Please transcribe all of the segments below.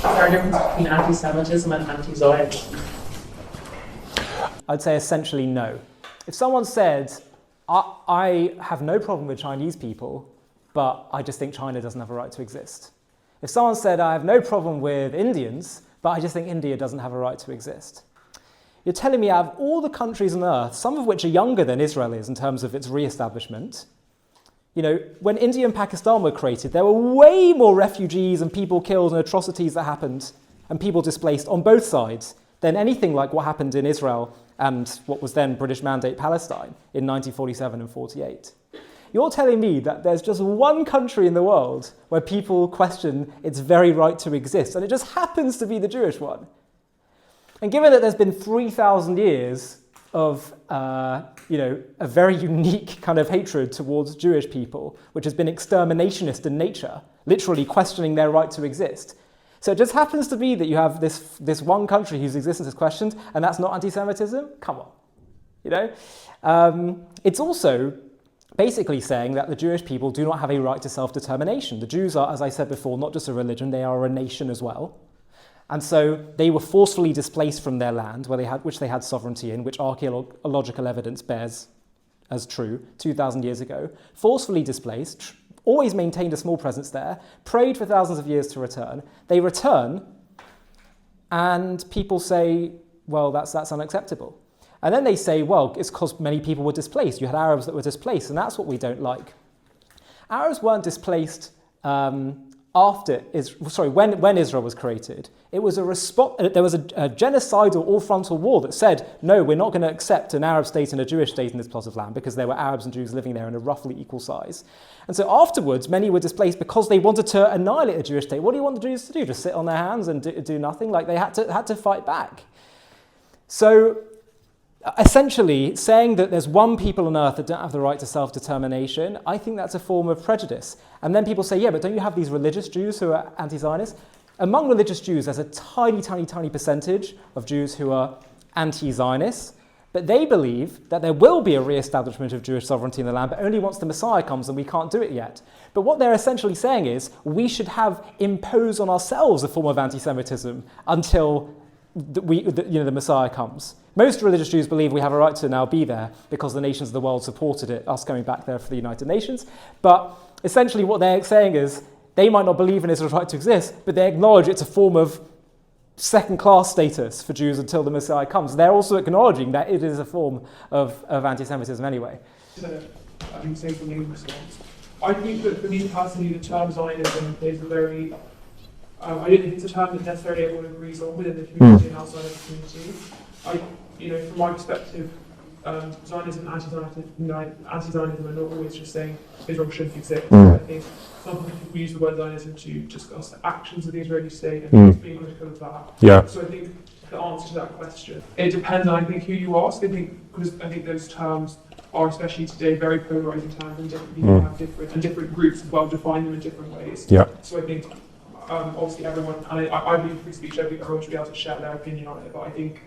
there a difference between anti-Semitism and anti-Zionism? I'd say essentially no. If someone said, I have no problem with Chinese people, but I just think China doesn't have a right to exist. If someone said, I have no problem with Indians, but I just think India doesn't have a right to exist. You're telling me out of all the countries on earth, some of which are younger than Israel is in terms of its re-establishment, you know, when India and Pakistan were created, there were way more refugees and people killed and atrocities that happened and people displaced on both sides than anything like what happened in Israel and what was then British Mandate Palestine in 1947 and 48. You're telling me that there's just one country in the world where people question its very right to exist, and it just happens to be the Jewish one. And given that there's been 3,000 years of a very unique kind of hatred towards Jewish people, which has been exterminationist in nature, literally questioning their right to exist. So it just happens to be that you have this one country whose existence is questioned, and that's not anti-Semitism? Come on. You know? It's also basically saying that the Jewish people do not have a right to self-determination. The Jews are, as I said before, not just a religion, they are a nation as well. And so they were forcefully displaced from their land, which they had sovereignty in, which archaeological evidence bears as true 2,000 years ago. Forcefully displaced, always maintained a small presence there, prayed for thousands of years to return. They return, and people say, well, that's unacceptable. And then they say, well, it's because many people were displaced. You had Arabs that were displaced, and that's what we don't like. Arabs weren't displaced when Israel was created. It was a response. There was a genocidal all-frontal war that said, no, we're not going to accept an Arab state and a Jewish state in this plot of land because there were Arabs and Jews living there in a roughly equal size. And so afterwards, many were displaced because they wanted to annihilate a Jewish state. What do you want the Jews to do? Just sit on their hands and do nothing? Like, they had to fight back. So essentially, saying that there's one people on earth that don't have the right to self-determination, I think that's a form of prejudice. And then people say, yeah, but don't you have these religious Jews who are anti-Zionist? Among religious Jews, there's a tiny, tiny, tiny percentage of Jews who are anti-Zionists, but they believe that there will be a re-establishment of Jewish sovereignty in the land, but only once the Messiah comes, and we can't do it yet. But what they're essentially saying is, we should have imposed on ourselves a form of anti-Semitism until the Messiah comes. Most religious Jews believe we have a right to now be there because the nations of the world supported it, us coming back there for the United Nations. But essentially what they're saying is they might not believe in Israel's right to exist, but they acknowledge it's a form of second-class status for Jews until the Messiah comes. They're also acknowledging that it is a form of anti-Semitism anyway. I think say from your response. I think that for me personally, the term Zionism is a very I don't think it's a term that necessarily everyone agrees on within the community and outside of the community. From my perspective, Zionism and anti-Zionism are not always just saying Israel shouldn't exist. I think sometimes people use the word Zionism to discuss the actions of the Israeli state and being critical of that. Yeah. So I think the answer to that question, it depends on, I think, who you ask. Because I think those terms are, especially today, very polarizing terms, and different people have different groups as well define them in different ways. Yeah. So I think obviously everyone, and I believe in free speech, everyone should be able to share their opinion on it, but I think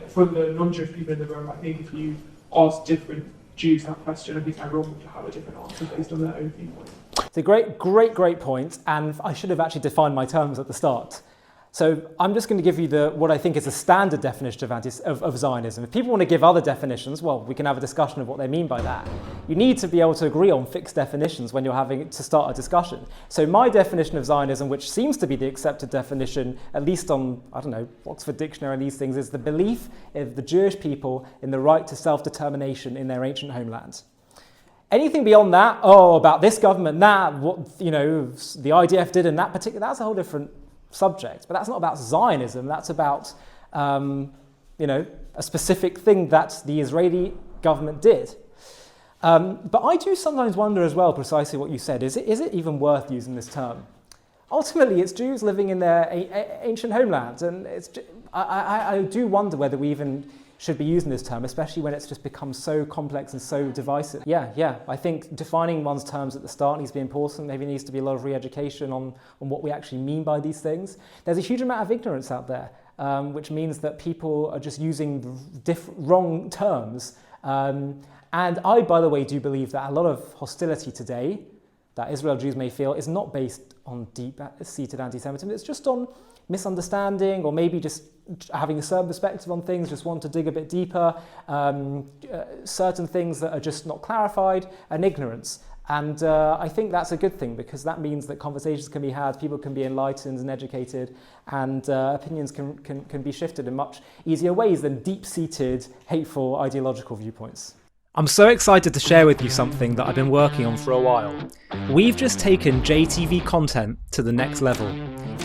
for the non-Jewish people in the room, I think if you ask different Jews that question, I think everyone would have a different answer based on their own viewpoint. It's a great point, and I should have actually defined my terms at the start. So I'm just going to give you what I think is a standard definition of Zionism. If people want to give other definitions, well, we can have a discussion of what they mean by that. You need to be able to agree on fixed definitions when you're having to start a discussion. So my definition of Zionism, which seems to be the accepted definition, at least on, Oxford Dictionary and these things, is the belief of the Jewish people in the right to self-determination in their ancient homeland. Anything beyond that, about this government, what the IDF did in that particular, that's a whole different subject, but that's not about Zionism. That's about a specific thing that the Israeli government did. But I do sometimes wonder as well, precisely what you said, is it even worth using this term? Ultimately, it's Jews living in their ancient homelands, and I do wonder whether we even should be using this term, especially when it's just become so complex and so divisive. Yeah, I think defining one's terms at the start needs to be important. Maybe needs to be a lot of re-education on what we actually mean by these things. There's a huge amount of ignorance out there, which means that people are just using wrong terms. And I, by the way, do believe that a lot of hostility today that Israel Jews may feel is not based on deep-seated anti-Semitism. It's just on misunderstanding, or maybe just having a certain perspective on things, just want to dig a bit deeper, certain things that are just not clarified, and ignorance. And I think that's a good thing, because that means that conversations can be had, people can be enlightened and educated, and opinions can be shifted in much easier ways than deep-seated, hateful, ideological viewpoints. I'm so excited to share with you something that I've been working on for a while. We've just taken JTV content to the next level.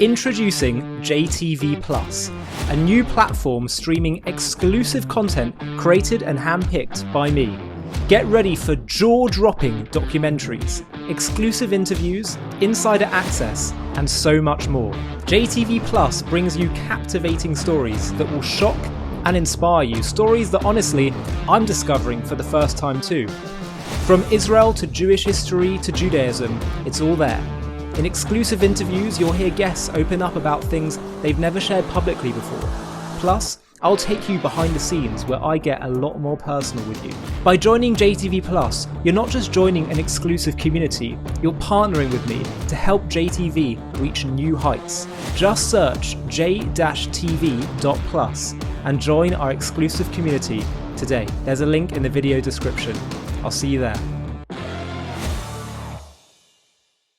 Introducing JTV Plus, a new platform streaming exclusive content created and handpicked by me. Get ready for jaw-dropping documentaries, exclusive interviews, insider access, and so much more. JTV Plus brings you captivating stories that will shock and inspire you, stories that honestly I'm discovering for the first time too. From Israel to Jewish history to Judaism, it's all there. In exclusive interviews, you'll hear guests open up about things they've never shared publicly before. Plus, I'll take you behind the scenes where I get a lot more personal with you. By joining JTV Plus, you're not just joining an exclusive community, you're partnering with me to help JTV reach new heights. Just search j-tv.plus and join our exclusive community today. There's a link in the video description. I'll see you there.